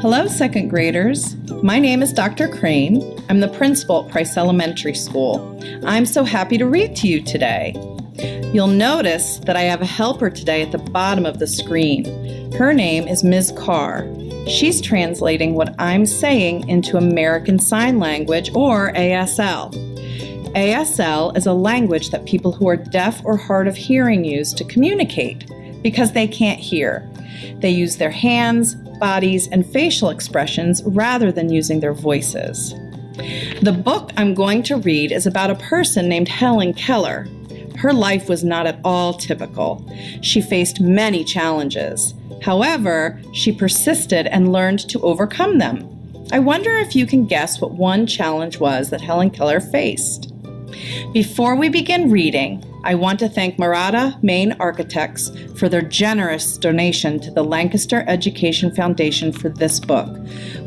Hello, second graders. My name is Dr. Krane. I'm the principal at Price Elementary School. I'm so happy to read to you today. You'll notice that I have a helper today at the bottom of the screen. Her name is Ms. Carr. She's translating what I'm saying into American Sign Language, or ASL. ASL is a language that people who are deaf or hard of hearing use to communicate because they can't hear. They use their hands, bodies, and facial expressions rather than using their voices. The book I'm going to read is about a person named Helen Keller. Her life was not at all typical. She faced many challenges. However, she persisted and learned to overcome them. I wonder if you can guess what one challenge was that Helen Keller faced. Before we begin reading, I want to thank Maratha, Maine Architects for their generous donation to the Lancaster Education Foundation for this book.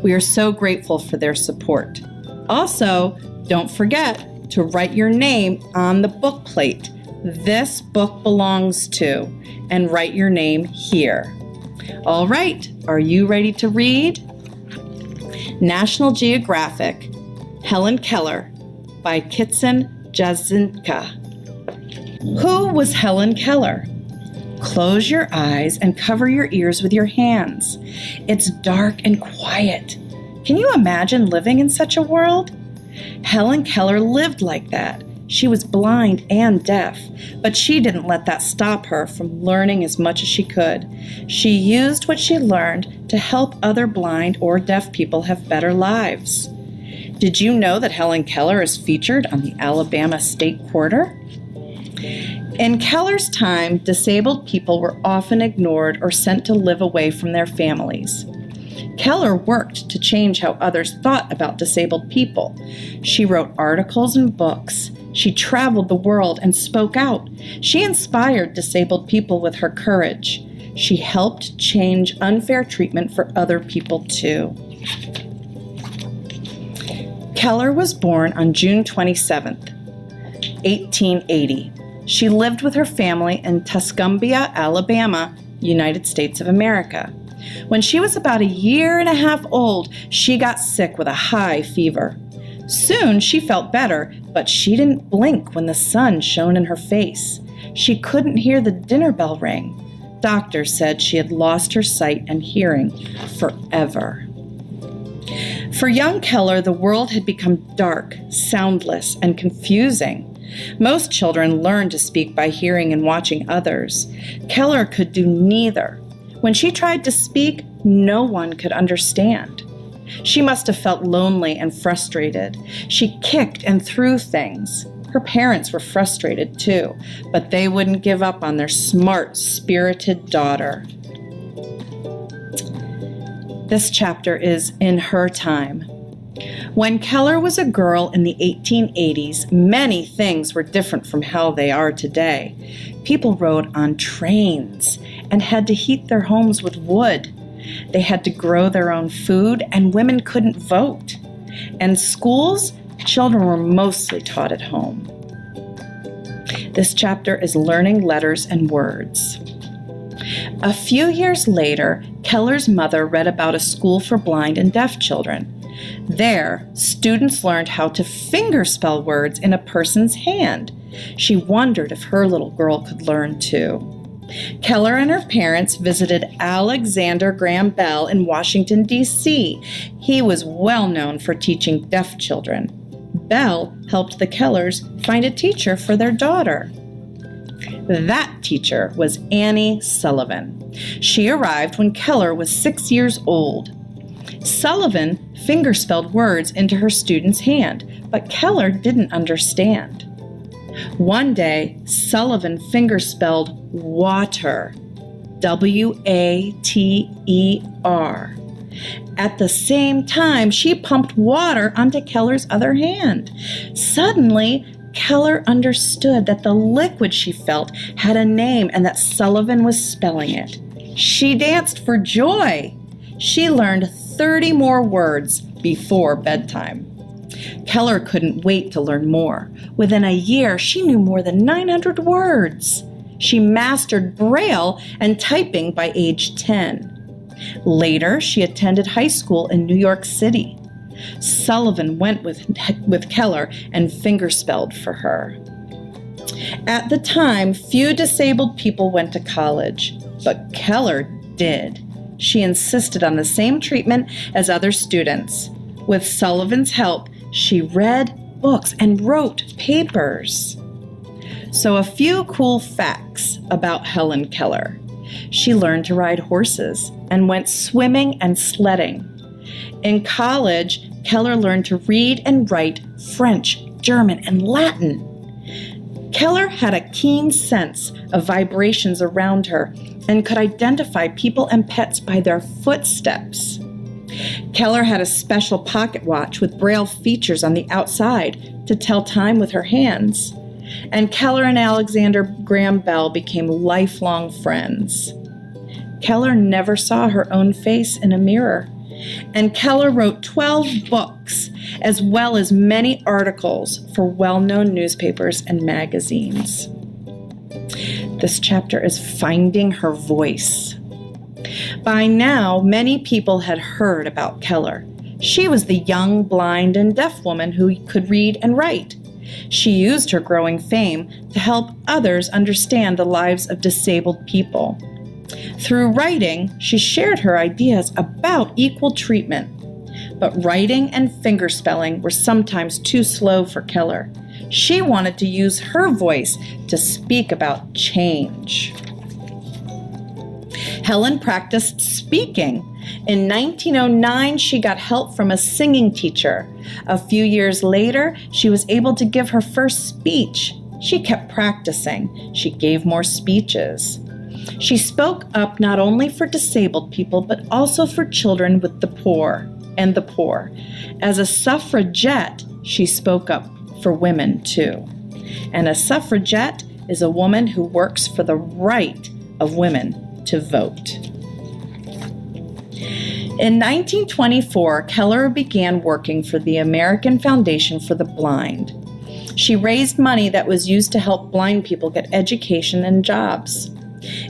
We are so grateful for their support. Also, don't forget to write your name on the book plate this book belongs to, and write your name here. All right, are you ready to read? National Geographic, Helen Keller, by Kitson, Jazynka. Who was Helen Keller? Close your eyes and cover your ears with your hands. It's dark and quiet. Can you imagine living in such a world? Helen Keller lived like that. She was blind and deaf, but she didn't let that stop her from learning as much as she could. She used what she learned to help other blind or deaf people have better lives. Did you know that Helen Keller is featured on the Alabama State Quarter? In Keller's time, disabled people were often ignored or sent to live away from their families. Keller worked to change how others thought about disabled people. She wrote articles and books. She traveled the world and spoke out. She inspired disabled people with her courage. She helped change unfair treatment for other people too. Keller was born on June 27th, 1880. She lived with her family in Tuscumbia, Alabama, United States of America. When she was about a year and a half old, she got sick with a high fever. Soon she felt better, but she didn't blink when the sun shone in her face. She couldn't hear the dinner bell ring. Doctors said she had lost her sight and hearing forever. For young Keller, the world had become dark, soundless, and confusing. Most children learn to speak by hearing and watching others. Keller could do neither. When she tried to speak, no one could understand. She must have felt lonely and frustrated. She kicked and threw things. Her parents were frustrated too, but they wouldn't give up on their smart, spirited daughter. This chapter is In Her Time. When Keller was a girl in the 1880s, many things were different from how they are today. People rode on trains and had to heat their homes with wood. They had to grow their own food, and women couldn't vote. And schools, children were mostly taught at home. This chapter is learning letters and words. A few years later, Keller's mother read about a school for blind and deaf children. There, students learned how to fingerspell words in a person's hand. She wondered if her little girl could learn too. Keller and her parents visited Alexander Graham Bell in Washington, D.C. He was well known for teaching deaf children. Bell helped the Kellers find a teacher for their daughter. That teacher was Annie Sullivan. She arrived when Keller was 6 years old. Sullivan fingerspelled words into her student's hand, but Keller didn't understand. One day, Sullivan fingerspelled water, W-A-T-E-R. At the same time, she pumped water onto Keller's other hand. Suddenly, Keller understood that the liquid she felt had a name and that Sullivan was spelling it. She danced for joy. She learned 30 more words before bedtime. Keller couldn't wait to learn more. Within a year, she knew more than 900 words. She mastered Braille and typing by age 10. Later, she attended high school in New York City. Sullivan went with Keller and fingerspelled for her. At the time, few disabled people went to college, but Keller did. She insisted on the same treatment as other students. With Sullivan's help, she read books and wrote papers. So a few cool facts about Helen Keller. She learned to ride horses and went swimming and sledding. In college, Keller learned to read and write French, German, and Latin. Keller had a keen sense of vibrations around her and could identify people and pets by their footsteps. Keller had a special pocket watch with Braille features on the outside to tell time with her hands. And Keller and Alexander Graham Bell became lifelong friends. Keller never saw her own face in a mirror. And Keller wrote 12 books, as well as many articles for well-known newspapers and magazines. This chapter is Finding Her Voice. By now, many people had heard about Keller. She was the young, blind, and deaf woman who could read and write. She used her growing fame to help others understand the lives of disabled people. Through writing, she shared her ideas about equal treatment. But writing and fingerspelling were sometimes too slow for Keller. She wanted to use her voice to speak about change. Helen practiced speaking. In 1909, she got help from a singing teacher. A few years later, she was able to give her first speech. She kept practicing. She gave more speeches. She spoke up not only for disabled people, but also for children with the poor. As a suffragette, she spoke up for women too. And a suffragette is a woman who works for the right of women to vote. In 1924, Keller began working for the American Foundation for the Blind. She raised money that was used to help blind people get education and jobs.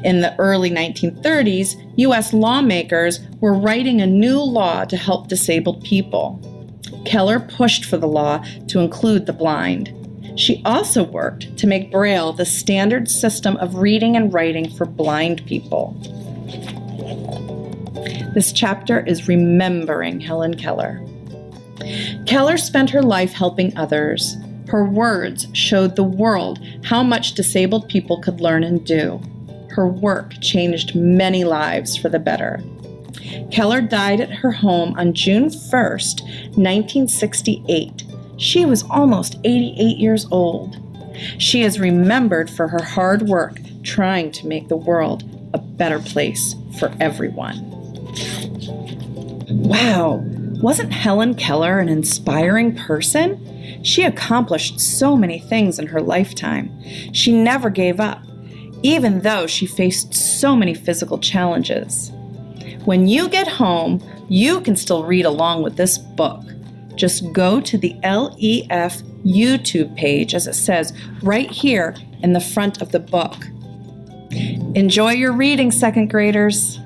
In the early 1930s, U.S. lawmakers were writing a new law to help disabled people. Keller pushed for the law to include the blind. She also worked to make Braille the standard system of reading and writing for blind people. This chapter is Remembering Helen Keller. Keller spent her life helping others. Her words showed the world how much disabled people could learn and do. Her work changed many lives for the better. Keller died at her home on June 1st, 1968. She was almost 88 years old. She is remembered for her hard work trying to make the world a better place for everyone. Wow, wasn't Helen Keller an inspiring person? She accomplished so many things in her lifetime. She never gave up, even though she faced so many physical challenges. When you get home, you can still read along with this book. Just go to the LEF YouTube page, as it says right here in the front of the book. Enjoy your reading, second graders.